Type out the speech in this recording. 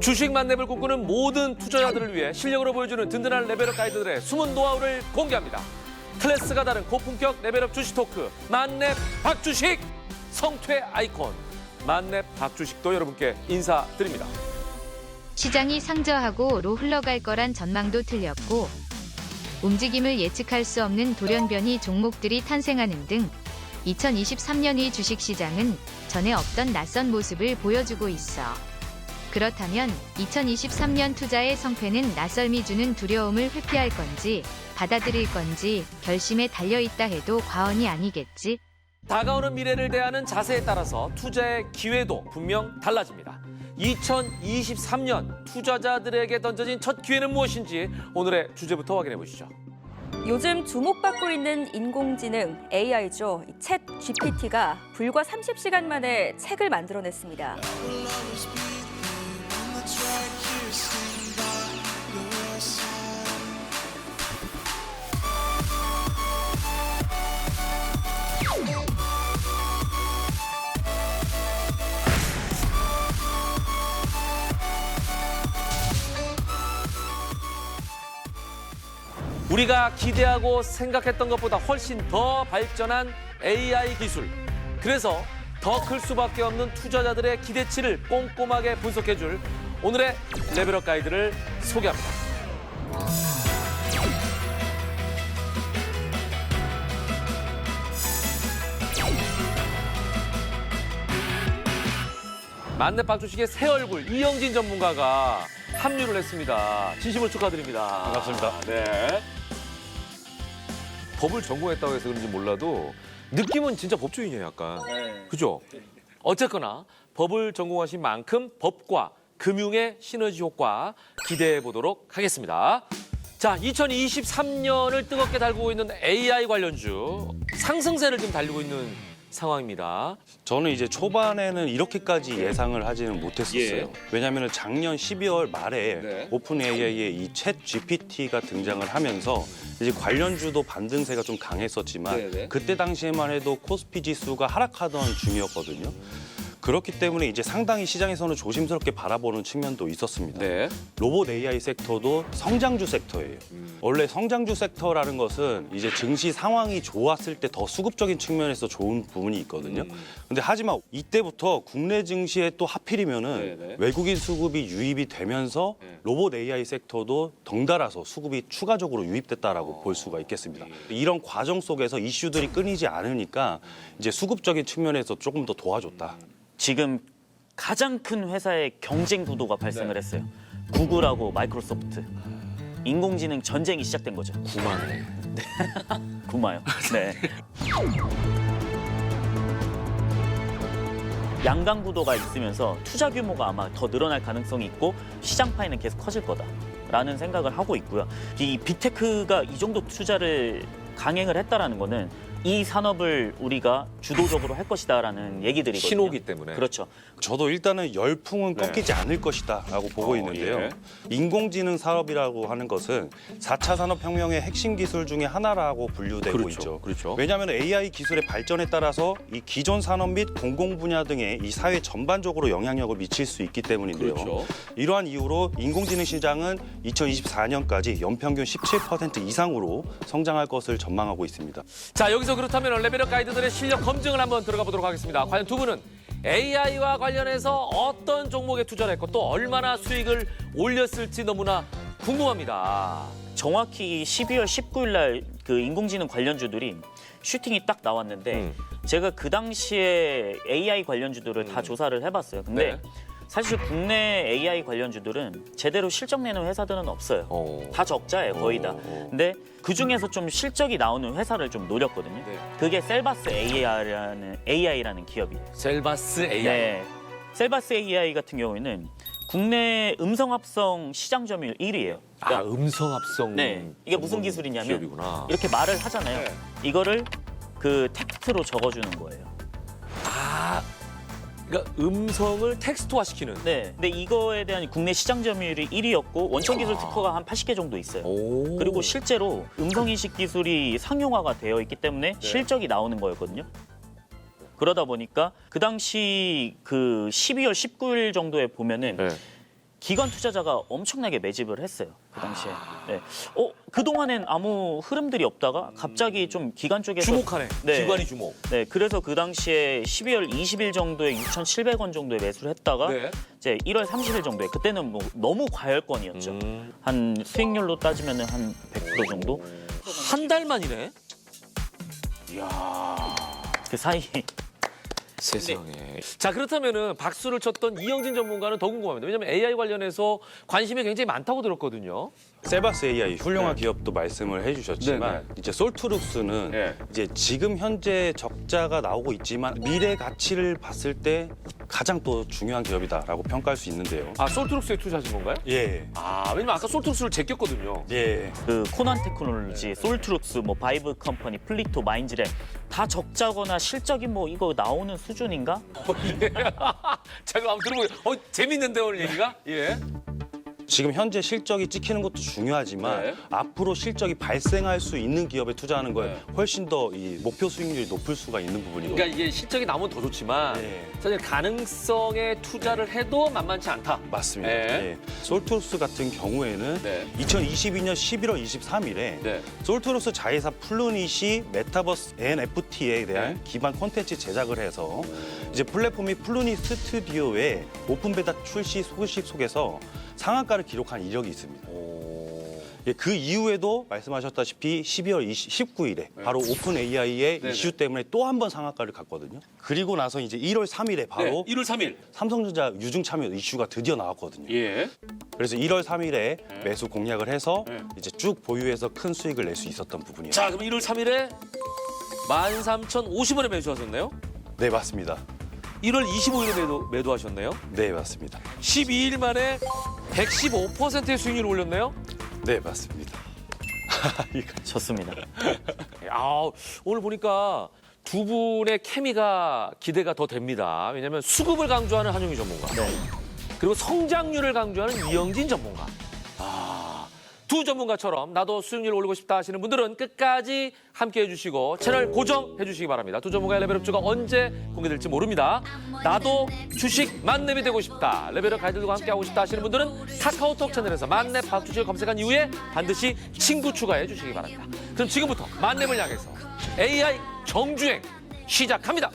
주식 만렙을 꿈꾸는 모든 투자자들을 위해 실력으로 보여주는 든든한 레벨업 가이드들의 숨은 노하우를 공개합니다. 클래스가 다른 고품격 레벨업 주식 토크 만렙 박주식, 성퇴 아이콘 만렙 박주식도 여러분께 인사드립니다. 시장이 상저하고로 흘러갈 거란 전망도 틀렸고 움직임을 예측할 수 없는 돌연변이 종목들이 탄생하는 등 2023년의 주식시장은 전에 없던 낯선 모습을 보여주고 있어. 그렇다면 2023년 투자의 성패는 낯설미 주는 두려움을 회피할 건지 받아들일 건지 결심에 달려있다 해도 과언이 아니겠지. 다가오는 미래를 대하는 자세에 따라서 투자의 기회도 분명 달라집니다. 2023년 투자자들에게 던져진 첫 기회는 무엇인지 오늘의 주제부터 확인해 보시죠. 요즘 주목받고 있는 인공지능 AI죠. 챗 GPT가 불과 30시간 만에 책을 만들어냈습니다. 우리가 기대하고 생각했던 것보다 훨씬 더 발전한 AI 기술. 그래서 더 클 수밖에 없는 투자자들의 기대치를 꼼꼼하게 분석해줄 오늘의 레벨업 가이드를 소개합니다. 만렙 박주식의 새 얼굴 이영진 전문가가 합류를 했습니다. 진심으로 축하드립니다. 반갑습니다. 네. 법을 전공했다고 해서 그런지 몰라도 느낌은 진짜 법조인이에요, 약간. 그죠? 어쨌거나 법을 전공하신 만큼 법과 금융의 시너지 효과 기대해 보도록 하겠습니다. 자, 2023년을 뜨겁게 달구고 있는 AI 관련주 상승세를 지금 달리고 있는 상황입니다. 저는 이제 초반에는 이렇게까지 예상을 하지는 못했었어요. 예. 왜냐하면 작년 12월 말에 네. 오픈 AI의 이 챗 GPT가 등장을 하면서 이제 관련주도 반등세가 좀 강했었지만 네네. 그때 당시에만 해도 코스피 지수가 하락하던 중이었거든요. 그렇기 때문에 이제 상당히 시장에서는 조심스럽게 바라보는 측면도 있었습니다. 네. 로봇 AI 섹터도 성장주 섹터예요. 원래 성장주 섹터라는 것은 이제 증시 상황이 좋았을 때 더 수급적인 측면에서 좋은 부분이 있거든요. 근데 하지만 이때부터 국내 증시에 또 하필이면은 네네. 외국인 수급이 유입이 되면서 로봇 AI 섹터도 덩달아서 수급이 추가적으로 유입됐다라고 볼 수가 있겠습니다. 이런 과정 속에서 이슈들이 끊이지 않으니까 이제 수급적인 측면에서 조금 더 도와줬다. 지금 가장 큰 회사의 경쟁 구도가 발생을 했어요. 구글하고 마이크로소프트. 인공지능 전쟁이 시작된 거죠. 구만해. 구마요. 네. 양강 구도가 있으면서 투자 규모가 아마 더 늘어날 가능성이 있고 시장 파이는 계속 커질 거다라는 생각을 하고 있고요. 이 빅테크가 이 정도 투자를 강행을 했다라는 거는 이 산업을 우리가 주도적으로 할 것이다라는 얘기들이거든요. 신호기 때문에. 그렇죠. 저도 일단은 열풍은 네. 꺾이지 않을 것이다라고 보고 있는데요. 예. 인공지능 산업이라고 하는 것은 4차 산업혁명의 핵심 기술 중에 하나라고 분류되고 그렇죠. 있죠. 그렇죠. 왜냐하면 AI 기술의 발전에 따라서 이 기존 산업 및 공공 분야 등의 이 사회 전반적으로 영향력을 미칠 수 있기 때문인데요. 그렇죠. 이러한 이유로 인공지능 시장은 2024년까지 연평균 17% 이상으로 성장할 것을 전망하고 있습니다. 자, 여기서 그렇다면 레벨업 가이드들의 실력 검증을 한번 들어가 보도록 하겠습니다. 과연 두 분은 AI와 관련해서 어떤 종목에 투자를 했고 또 얼마나 수익을 올렸을지 너무나 궁금합니다. 정확히 12월 19일 날 그 인공지능 관련주들이 슈팅이 딱 나왔는데 제가 그 당시에 AI 관련주들을 다 조사를 해봤어요. 근데 네. 사실 국내 AI 관련주들은 제대로 실적 내는 회사들은 없어요. 다 적자예요, 거의 다. 근데 그중에서 좀 실적이 나오는 회사를 좀 노렸거든요. 네. 그게 셀바스 AI라는 기업이에요. 셀바스 AI. 네. 셀바스 AI 같은 경우에는 국내 음성 합성 시장 점유율 1위예요. 아, 음성 합성. 네. 이게 무슨 기술이냐면 기업이구나. 이렇게 말을 하잖아요. 네. 이거를 그 텍스트로 적어주는 거예요. 아, 그러니까 음성을 텍스트화 시키는. 네. 근데 이거에 대한 국내 시장 점유율이 1위였고 원천 기술 특허가 한 80개 정도 있어요. 오. 그리고 실제로 음성 인식 기술이 상용화가 되어 있기 때문에 실적이 나오는 거였거든요. 그러다 보니까 그 당시 그 12월 19일 정도에 보면은 네. 기관 투자자가 엄청나게 매집을 했어요. 그 당시에. 네. 그동안엔 아무 흐름들이 없다가 갑자기 좀 기관 쪽에서 주목하네. 네. 기관이 주목. 네, 그래서 그 당시에 12월 20일 정도에 6,700원 정도에 매수를 했다가 네. 이제 1월 30일 정도에 그때는 뭐 너무 과열권이었죠. 한 수익률로 따지면 한 100% 정도? 한 달 만이네. 그 사이 세상에. 자, 그렇다면은 박수를 쳤던 이영진 전문가는 더 궁금합니다. 왜냐면 AI 관련해서 관심이 굉장히 많다고 들었거든요. 세바스 AI 훌륭한 기업도 말씀을 해주셨지만 이제 솔트룩스는 네. 이제 지금 현재 적자가 나오고 있지만 미래 가치를 봤을 때 가장 또 중요한 기업이다라고 평가할 수 있는데요. 아, 솔트룩스에 투자하신 건가요? 예, 아, 왜냐면 아까 솔트룩스를 제꼈거든요. 예. 그 코난 테크놀로지, 솔트룩스, 뭐 바이브 컴퍼니, 플리토, 마인즈랩 다 적자거나 실적이 뭐 이거 나오는 수준인가? 자, 그럼 한번 들어보세요. 재밌는데 오늘 얘기가? 예. 지금 현재 실적이 찍히는 것도 중요하지만 네. 앞으로 실적이 발생할 수 있는 기업에 투자하는 거에 네. 훨씬 더 이 목표 수익률이 높을 수가 있는 부분이거든요. 그러니까 이게 실적이 나오면 더 좋지만 네. 사실 가능성에 투자를 해도 만만치 않다. 맞습니다. 네. 예. 솔트룩스 같은 경우에는 네. 2022년 11월 23일에 네. 솔트룩스 자회사 플루닛이 메타버스 NFT에 대한 네. 기반 콘텐츠 제작을 해서 이제 플랫폼이 플루닛 스튜디오의 오픈 베타 출시 소식 속에서 상한가를 기록한 이력이 있습니다. 예, 그 이후에도 말씀하셨다시피 12월 19일에 바로 오픈 AI의 네네. 이슈 때문에 또 한 번 상한가를 갔거든요. 그리고 나서 이제 1월 3일에 바로 1월 3일. 삼성전자 유중 참여 이슈가 드디어 나왔거든요. 예. 그래서 1월 3일에 매수 공략을 해서 네. 이제 쭉 보유해서 큰 수익을 낼 수 있었던 부분이에요. 자, 그럼 1월 3일에 13,050원에 매수하셨네요. 네, 맞습니다. 1월 25일에 매도하셨네요. 네, 맞습니다. 12일 만에 115%의 수익률을 올렸네요. 네, 맞습니다. 좋습니다. 오늘 보니까 두 분의 케미가 기대가 더 됩니다. 왜냐하면 수급을 강조하는 한용희 전문가. 그리고 성장률을 강조하는 이영진 전문가. 두 전문가처럼 나도 수익률 올리고 싶다 하시는 분들은 끝까지 함께 해주시고 채널 고정해 주시기 바랍니다. 두 전문가의 레벨업주가 언제 공개될지 모릅니다. 나도 주식 만렙이 되고 싶다. 레벨업 가이드들과 함께 하고 싶다 하시는 분들은 카카오톡 채널에서 만렙 박주식을 검색한 이후에 반드시 친구 추가해 주시기 바랍니다. 그럼 지금부터 만렙을 향해서 AI 정주행 시작합니다.